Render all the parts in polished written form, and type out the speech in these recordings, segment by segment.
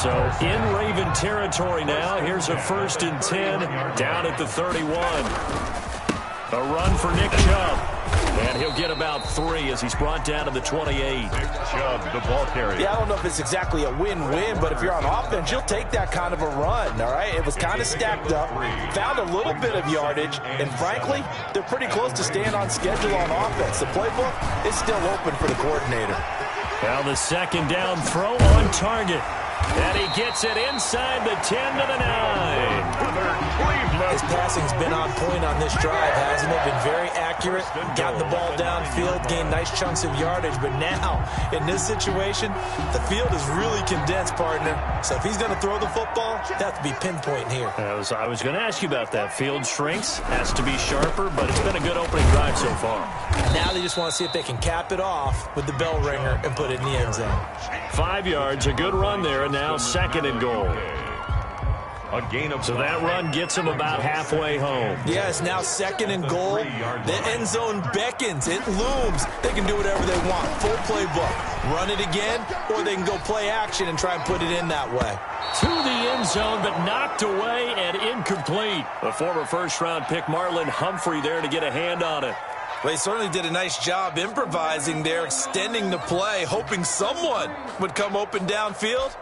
So in Raven territory now. Here's a 1st and 10 down at the 31. A run for Nick Chubb. And he'll get about 3 as he's brought down to the 28. Nick Chubb, the ball carrier. Yeah, I don't know if it's exactly a win-win, but if you're on offense, you'll take that kind of a run, all right? It was kind of stacked up, found a little bit of yardage, and frankly, they're pretty close to staying on schedule on offense. The playbook is still open for the coordinator. Now the 2nd down throw on target. And he gets it inside the 10 to the 9. His passing's been on point on this drive, hasn't it? Been very accurate, gotten the ball downfield, gained nice chunks of yardage. But now, in this situation, the field is really condensed, partner. So if he's going to throw the football, they have to be pinpoint here. I was going to ask you about that. Field shrinks, has to be sharper, but it's been a good opening drive so far. Now they just want to see if they can cap it off with the bell ringer and put it in the end zone. 5 yards, a good run there, and now 2nd and goal. A gain of so that run gets him about halfway home. Yes, now 2nd and goal. The end zone beckons. It looms. They can do whatever they want. Full playbook. Run it again, or they can go play action and try and put it in that way. To the end zone, but knocked away and incomplete. The former first-round pick Marlon Humphrey there to get a hand on it. Well, they certainly did a nice job improvising there, extending the play, hoping someone would come open downfield,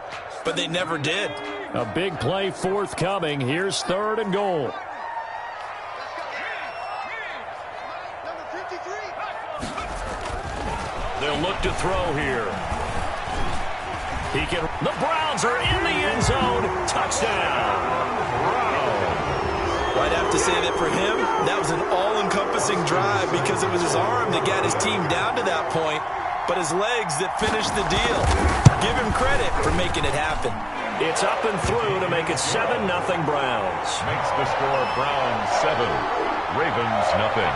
but they never did. A big play forthcoming. Here's 3rd and goal. They'll look to throw here. The Browns are in the end zone. Touchdown. I'd have to say that for him, that was an all-encompassing drive because it was his arm that got his team down to that point, but his legs that finished the deal. Give him credit for making it happen. It's up and through to make it 7-0 Browns. Makes the score Browns 7, Ravens nothing.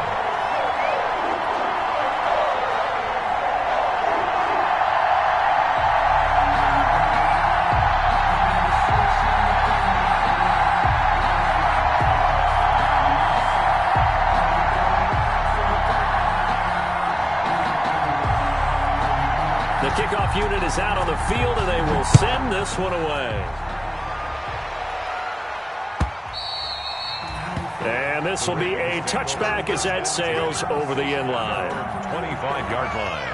The kickoff unit is out on the field, and they will send this one away. And this will be a touchback as that sails over the end line. 25-yard line.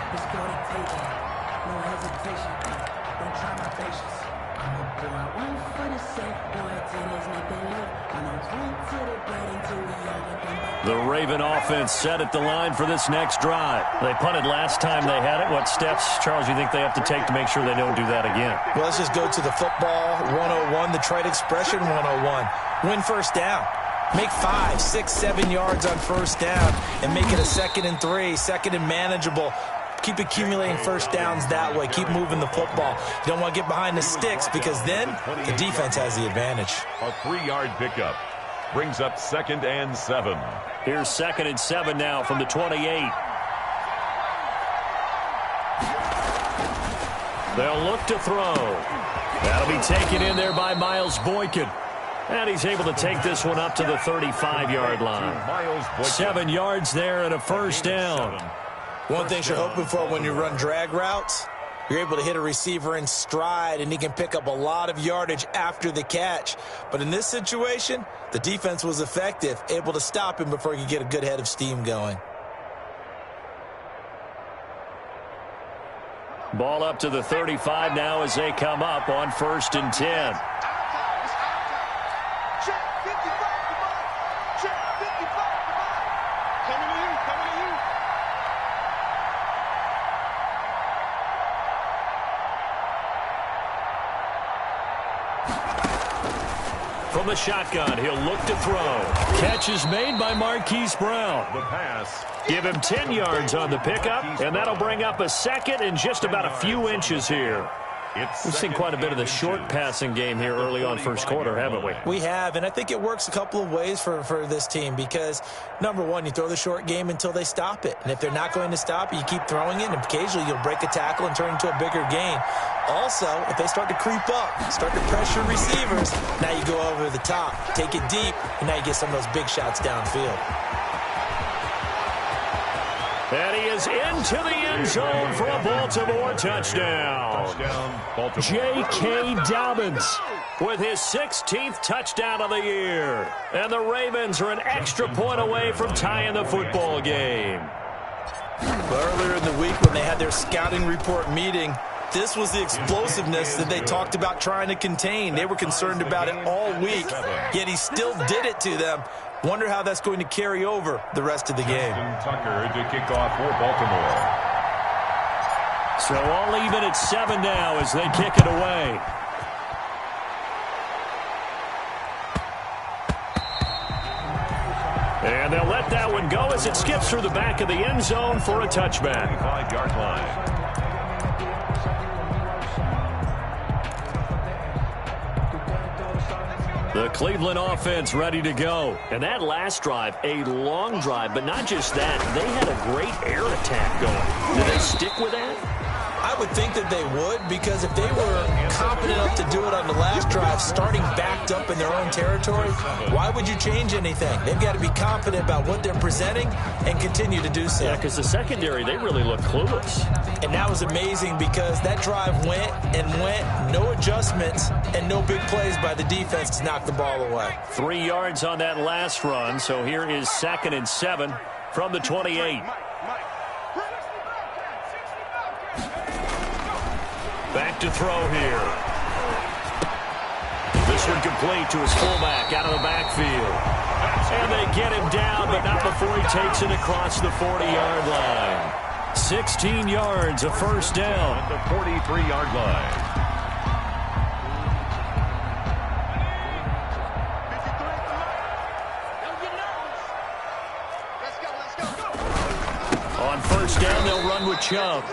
The Raven offense set at the line for this next drive. They punted last time they had it. What steps, Charles, do you think they have to take to make sure they don't do that again? Well, let's just go to the football 101, the trite expression 101. Win first down. Make 5, 6, 7 yards on first down and make it a 2nd and 3, 2nd and manageable. Keep accumulating first downs that way. Keep moving the football. You don't want to get behind the sticks because then the defense has the advantage. A 3-yard pickup brings up 2nd and 7. Here's 2nd and 7 now from the 28. They'll look to throw. That'll be taken in there by Miles Boykin. And he's able to take this one up to the 35-yard line. 7 yards there and a first down. One thing you're hoping for when you run drag routes, you're able to hit a receiver in stride, and he can pick up a lot of yardage after the catch. But in this situation, the defense was effective, able to stop him before he could get a good head of steam going. Ball up to the 35 now as they come up on 1st and 10. From the shotgun, he'll look to throw. Catch is made by Marquise Brown. The pass. Give him 10 yards on the pickup, and that'll bring up a 2nd and just about a few inches here. We've seen quite a bit of the short passing game here early on first quarter, haven't we? We have, and I think it works a couple of ways for this team because, number one, you throw the short game until they stop it. And if they're not going to stop it, you keep throwing it, and occasionally you'll break a tackle and turn into a bigger gain. Also, if they start to creep up, start to pressure receivers, now you go over the top, take it deep, and now you get some of those big shots downfield. And he is into the end zone for a Baltimore touchdown. J.K. Dobbins with his 16th touchdown of the year. And the Ravens are an extra point away from tying the football game. Earlier in the week when they had their scouting report meeting, this was the explosiveness that they talked about trying to contain. They were concerned about it all week, yet he still did it to them. Wonder how that's going to carry over the rest of the game. Tucker to kick off for Baltimore. So all even at 7 now as they kick it away. And they'll let that one go as it skips through the back of the end zone for a touchback. 5-yard line. The Cleveland offense ready to go. And that last drive, a long drive, but not just that. They had a great air attack going. Did they stick with that? I would think that they would, because if they were confident enough to do it on the last drive, starting backed up in their own territory, why would you change anything? They've got to be confident about what they're presenting and continue to do so. Yeah, because the secondary, they really look clueless. And that was amazing because that drive went and went, no adjustments, and no big plays by the defense to knock the ball away. 3 yards on that last run, so here is 2nd and 7 from the 28. Back to throw here. This one complete to his fullback out of the backfield. And they get him down, but not before he takes it across the 40-yard line. 16 yards, a first down. At the 43-yard line. On first down, they'll run with Chubb.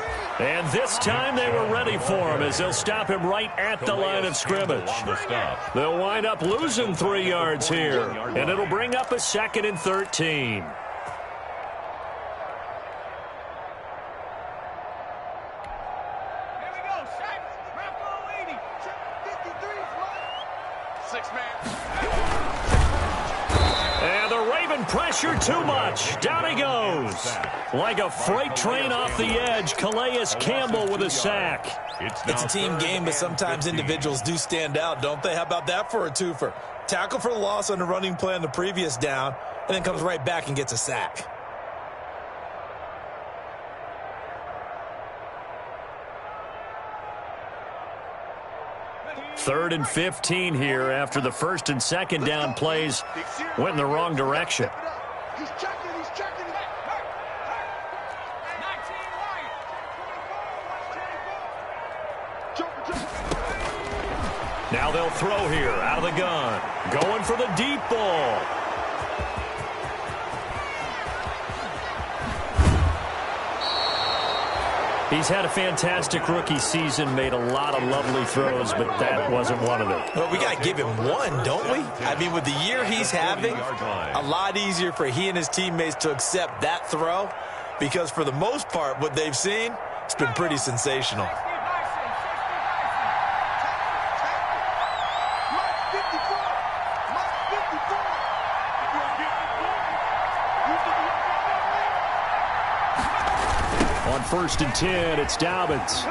And this time they were ready for him as they'll stop him right at the line of scrimmage. They'll wind up losing 3 yards here. And it'll bring up a 2nd and 13. And the Raven pressure too much. Down he goes. Like a freight train off the edge, Calais Campbell with a sack. It's a team game, but sometimes individuals do stand out, don't they? How about that for a twofer? Tackle for the loss on the running play on the previous down, and then comes right back and gets a sack. Third and 15 here after the 1st and 2nd down plays went in the wrong direction. He's checking. Now they'll throw here out of the gun. Going for the deep ball. He's had a fantastic rookie season, made a lot of lovely throws, but that wasn't one of them. Well, we got to give him one, don't we? I mean, with the year he's having, a lot easier for he and his teammates to accept that throw, because for the most part, what they've seen, it's been pretty sensational. On 1st and 10, it's Dobbins.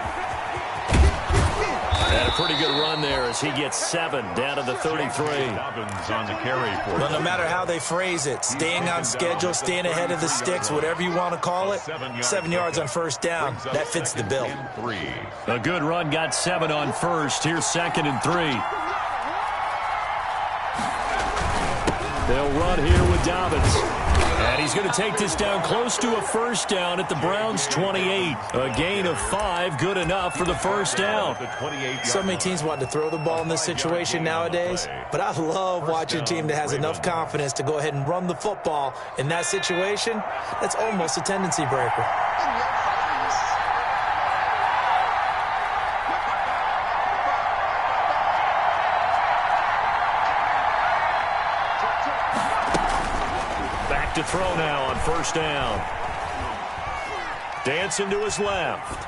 And a pretty good run there as he gets 7 down to the 33. Dobbins on the carry for Well, no matter how they phrase it, staying on schedule, staying ahead of the sticks, whatever you want to call it, 7 yards on first down, that fits the bill. A good run, got 7 on first. Here's 2nd and 3. They'll run here with Dobbins. And he's going to take this down close to a first down at the Browns' 28. A gain of 5, good enough for the first down. So many teams want to throw the ball in this situation nowadays, but I love watching a team that has enough confidence to go ahead and run the football. In that situation, that's almost a tendency breaker. To throw now on first down. Dancing to his left.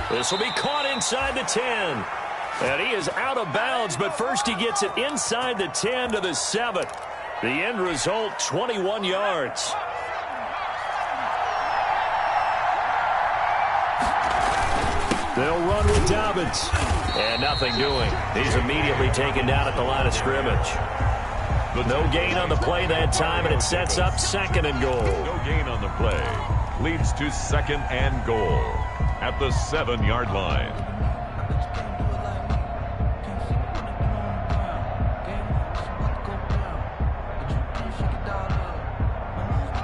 This will be caught inside the 10. And he is out of bounds, but first he gets it inside the 10 to the 7. The end result, 21 yards. They'll run with Dobbins. And nothing doing. He's immediately taken down at the line of scrimmage. No gain on the play that time, and it sets up 2nd and goal. No gain on the play. Leads to 2nd and goal at the 7-yard line.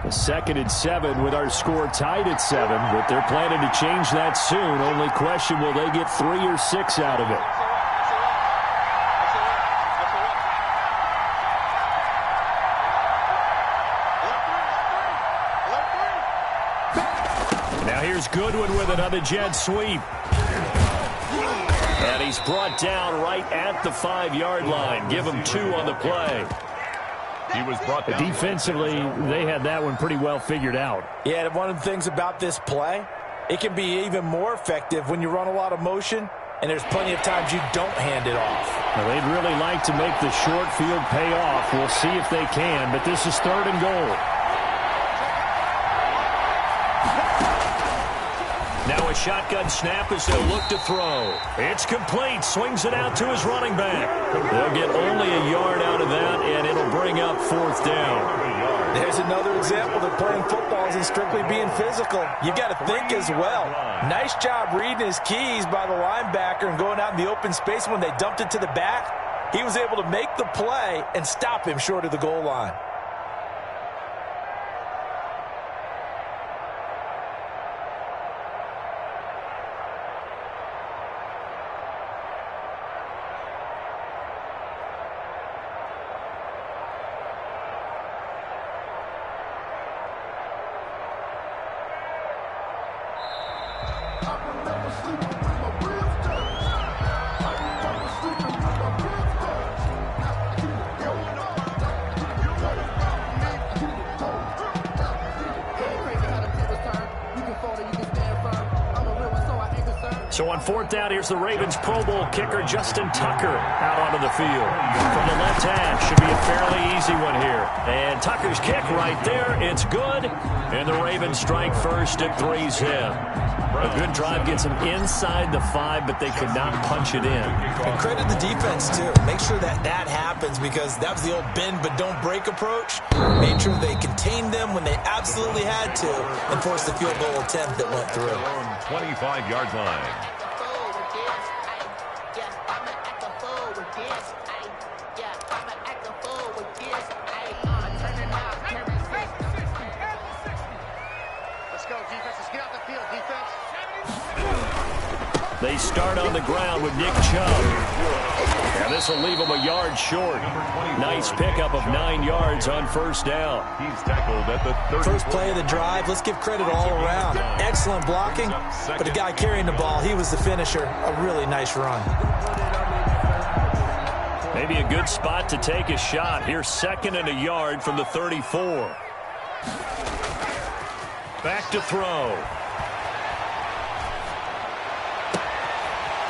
A 2nd and 7 with our score tied at 7, but they're planning to change that soon. Only question, will they get 3 or 6 out of it? Now here's Goodwin with another jet sweep. And he's brought down right at the 5-yard line. Give him 2 on the play. He was brought down. Defensively, they had that one pretty well figured out. Yeah, and one of the things about this play, it can be even more effective when you run a lot of motion, and there's plenty of times you don't hand it off. Well, they'd really like to make the short field pay off. We'll see if they can, but this is 3rd and goal. Now a shotgun snap as they'll look to throw. It's complete. Swings it out to his running back. They'll get only a yard out of that, and it'll bring up 4th down. There's another example that playing football isn't strictly being physical. You've got to think as well. Nice job reading his keys by the linebacker and going out in the open space. When they dumped it to the back, he was able to make the play and stop him short of the goal line. So on 4th down, here's the Ravens Pro Bowl kicker, Justin Tucker, out onto the field. From the left hash, should be a fairly easy one here. And Tucker's kick right there, it's good. And the Ravens strike first at 3's in. A good drive gets them inside the 5, but they could not punch it in. And credit the defense, too. Make sure that happens, because that was the old bend but don't break approach. Made sure they contained them when they absolutely had to and forced the field goal attempt that went through. 25-yard line. They start on the ground with Nick Chubb. And this will leave him a yard short. Nice pickup of 9 yards on 1st down. He's tackled at the 30. First play of the drive, let's give credit all around. Excellent blocking, but the guy carrying the ball, he was the finisher. A really nice run. Maybe a good spot to take a shot. Here's 2nd and a yard from the 34. Back to throw.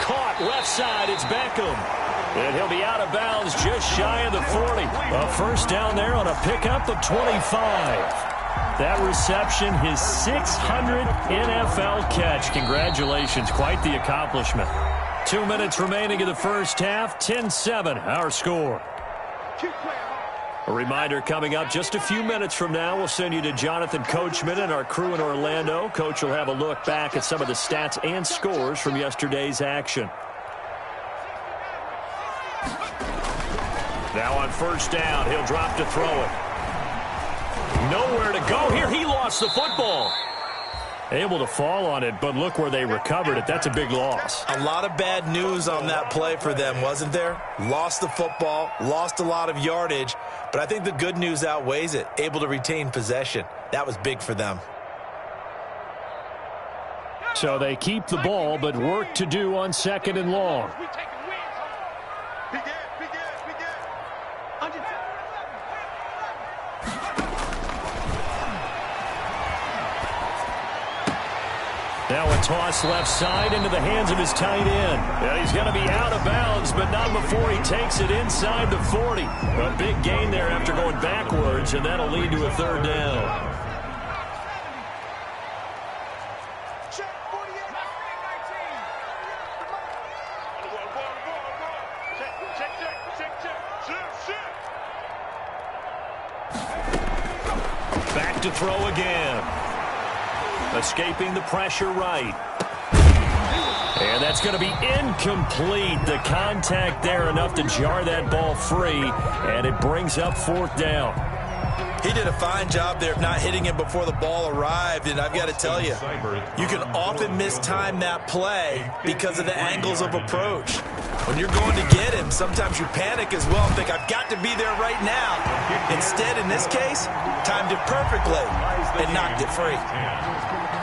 Caught left side, it's Beckham. And he'll be out of bounds just shy of the 40. A 1st down there on a pickup of 25. That reception, his 600th NFL catch. Congratulations, quite the accomplishment. 2 minutes remaining in the 1st half, 10-7, our score. A reminder coming up just a few minutes from now, we'll send you to Jonathan Coachman and our crew in Orlando. Coach will have a look back at some of the stats and scores from yesterday's action. Now on 1st down, he'll drop to throw it. Nowhere to go here. He lost the football. Able to fall on it, but look where they recovered it. That's a big loss. A lot of bad news on that play for them, wasn't there? Lost the football, lost a lot of yardage, but I think the good news outweighs it. Able to retain possession. That was big for them. So they keep the ball, but work to do on 2nd and long. Now a toss left side into the hands of his tight end. And he's going to be out of bounds, but not before he takes it inside the 40. A big gain there after going backwards, and that'll lead to a 3rd down. back to throw again. Escaping the pressure right. And that's going to be incomplete. The contact there enough to jar that ball free, and it brings up fourth down. He did a fine job there of not hitting him before the ball arrived, and I've got to tell you, you can often mistime that play because of the angles of approach. When you're going to get him, sometimes you panic as well and think, I've got to be there right now. Instead, in this case, timed it perfectly and knocked it free.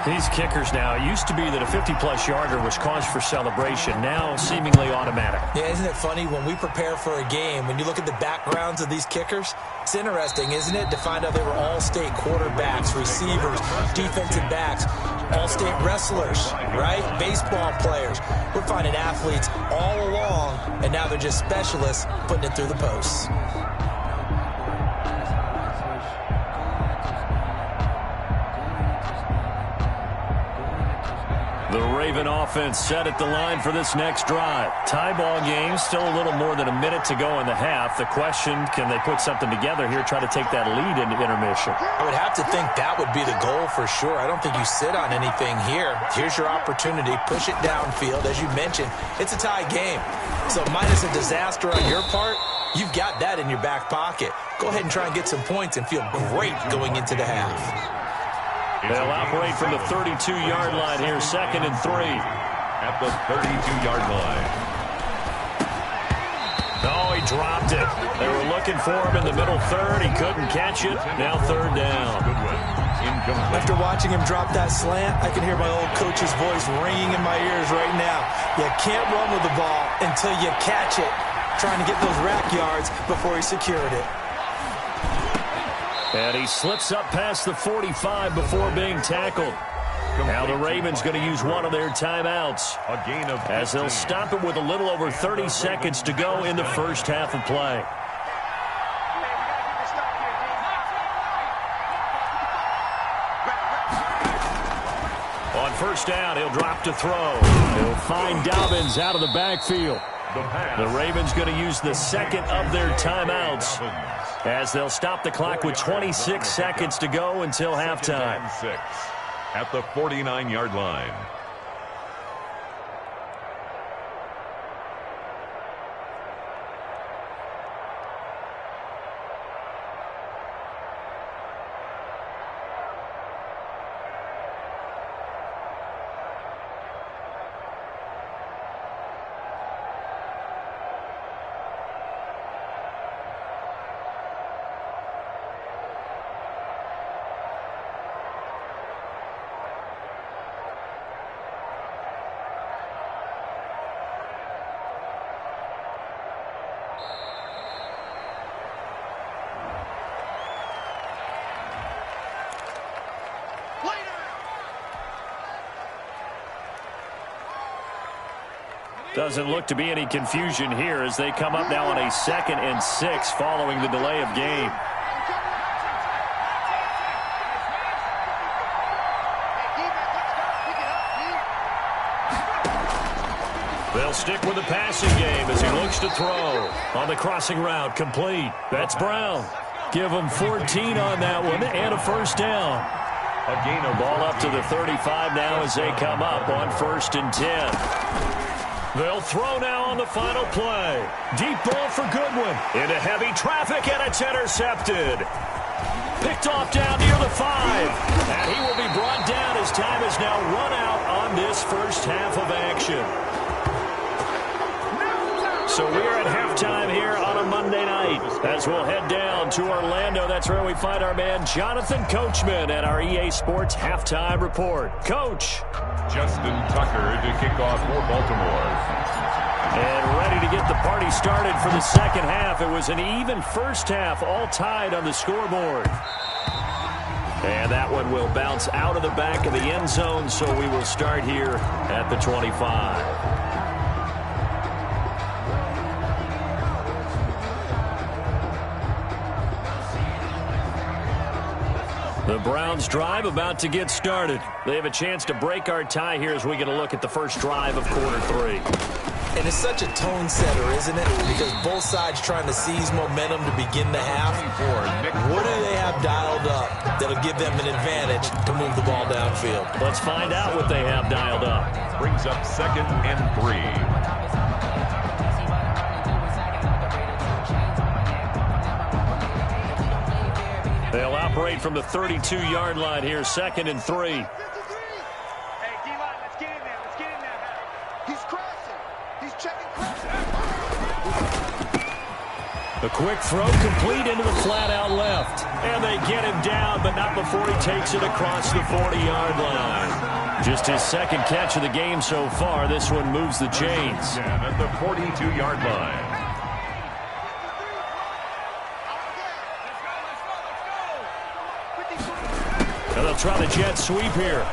These kickers now, it used to be that a 50-plus yarder was cause for celebration, now seemingly automatic. Yeah, isn't it funny when we prepare for a game, when you look at the backgrounds of these kickers, it's interesting, isn't it, to find out they were all-state quarterbacks, receivers, defensive backs, all-state wrestlers, right? Baseball players. We're finding athletes all along, and now they're just specialists putting it through the posts. The Raven offense set at the line for this next drive. Tie ball game, still a little more than a minute to go in the half. The question, can they put something together here, try to take that lead into intermission? I would have to think that would be the goal for sure. I don't think you sit on anything here. Here's your opportunity. Push it downfield. As you mentioned, it's a tie game. So minus a disaster on your part, you've got that in your back pocket. Go ahead and try and get some points and feel great going into the half. They'll operate from the 32-yard line here, 2nd and 3. At the 32-yard line. Oh, he dropped it. They were looking for him in the middle third. He couldn't catch it. Now 3rd down. After watching him drop that slant, I can hear my old coach's voice ringing in my ears right now. You can't run with the ball until you catch it. Trying to get those rack yards before he secured it. And he slips up past the 45 before being tackled. Now the Ravens going to use one of their timeouts, A gain of 15. as they'll stop it with a little over 30 seconds to go in the first half of play. On first down, he'll drop to throw. He'll find Dobbins out of the backfield. The Ravens going to use the second of their timeouts, as they'll stop the clock with 26 seconds to go until halftime. 6 at the 49-yard line. Doesn't look to be any confusion here as they come up now on a 2nd and 6 following the delay of game. They'll stick with the passing game as he looks to throw. On the crossing route, complete. That's Brown. Give him 14 on that one and a first down. A gain of ball up to the 35 now as they come up on 1st and 10. They'll throw now on the final play. Deep ball for Goodwin. Into heavy traffic, and it's intercepted. Picked off down near the 5. And he will be brought down as time is now run out on this first half of action. So we're at halftime here on a Monday night as we'll head down to Orlando. That's where we find our man Jonathan Coachman at our EA Sports Halftime Report. Coach. Justin Tucker to kick off for Baltimore. And ready to get the party started for the second half. It was an even first half, all tied on the scoreboard. And that one will bounce out of the back of the end zone, so we will start here at the 25. The Browns drive about to get started. They have a chance to break our tie here as we get a look at the first drive of quarter 3. And it's such a tone setter, isn't it? Because both sides trying to seize momentum to begin the half. What do they have dialed up that'll give them an advantage to move the ball downfield? Let's find out what they have dialed up. Brings up 2nd and 3. They'll operate from the 32-yard line here, 2nd and 3. Hey, D-line, let's get in there. Let's get in there. He's crashing. He's checking crashing. The quick throw complete into the flat-out left. And they get him down, but not before he takes it across the 40-yard line. Just his second catch of the game so far. This one moves the chains. At the 42-yard line. And they'll try the jet sweep here.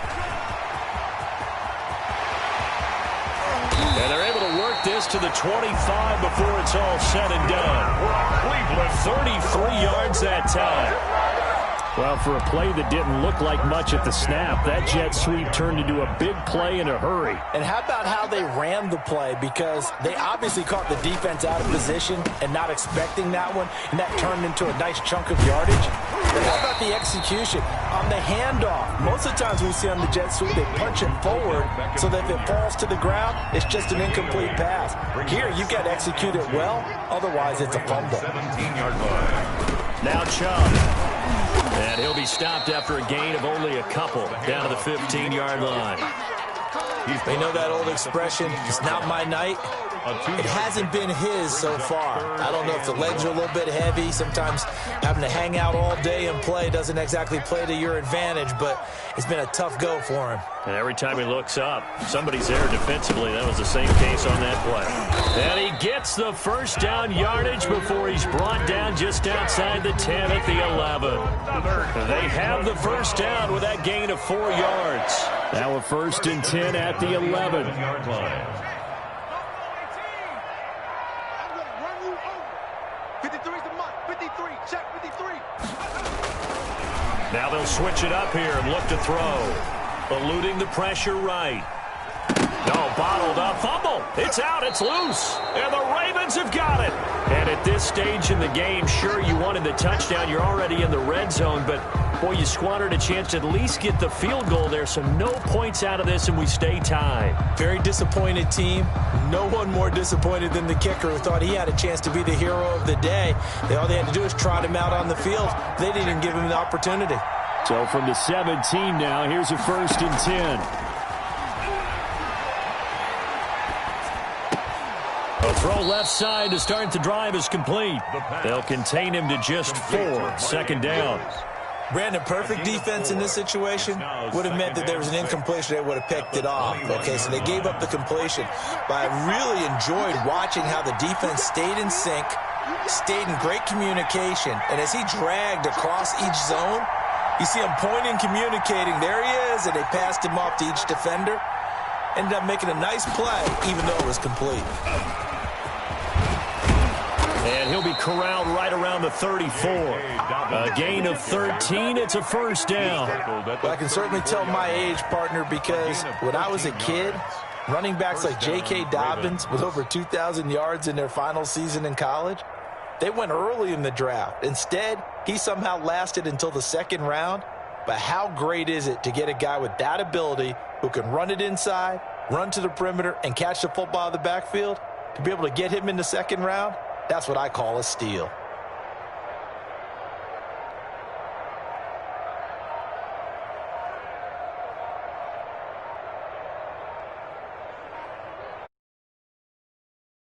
And they're able to work this to the 25 before it's all said and done. Cleveland, 33 yards that time. Well, for a play that didn't look like much at the snap, that jet sweep turned into a big play in a hurry. And how about how they ran the play? Because they obviously caught the defense out of position and not expecting that one, and that turned into a nice chunk of yardage. But how about the execution? On the handoff, most of the times we see on the jet sweep, they punch it forward so that if it falls to the ground, it's just an incomplete pass. Here, you've got to execute it well, otherwise it's a fumble. 17-yard line. Now Chubb. And he'll be stopped after a gain of only a couple down to the 15-yard line. They know that old expression, it's not my night. It hasn't been his so far. I don't know if the legs are a little bit heavy. Sometimes having to hang out all day and play doesn't exactly play to your advantage, but it's been a tough go for him. And every time he looks up, somebody's there defensively. That was the same case on that play. And he gets the first down yardage before he's brought down just outside the 10 at the 11. They have the first down with that gain of 4 yards. Now a 1st and 10 at the 11-yard line. 53's the mark. 53. Check 53. Now they'll switch it up here and look to throw. Eluding the pressure right. No, bottled up. Fumble. It's out. It's loose. And the Ravens have got it. And at this stage in the game, sure, you wanted the touchdown. You're already in the red zone. But, boy, you squandered a chance to at least get the field goal there. So no points out of this, and we stay tied. Very disappointed team. No one more disappointed than the kicker who thought he had a chance to be the hero of the day. All they had to do is trot him out on the field. They didn't even give him the opportunity. So from the 17 now, here's a 1st and 10. A throw left side to start the drive is complete. They'll contain him to just 4. 2nd down. Brandon, perfect defense in this situation would have meant that there was an incompletion. They would have picked it off. Okay, so they gave up the completion. But I really enjoyed watching how the defense stayed in sync, stayed in great communication. And as he dragged across each zone, you see him pointing, communicating. There he is, and they passed him off to each defender. Ended up making a nice play, even though it was complete. And he'll be corralled right around the 34. A gain of 13. It's a 1st down. Well, I can certainly tell my age, partner, because when I was a kid, running backs like J.K. Dobbins with over 2,000 yards in their final season in college, they went early in the draft. Instead, he somehow lasted until the 2nd round. But how great is it to get a guy with that ability who can run it inside, run to the perimeter, and catch the football in the backfield? To be able to get him in the 2nd round, that's what I call a steal.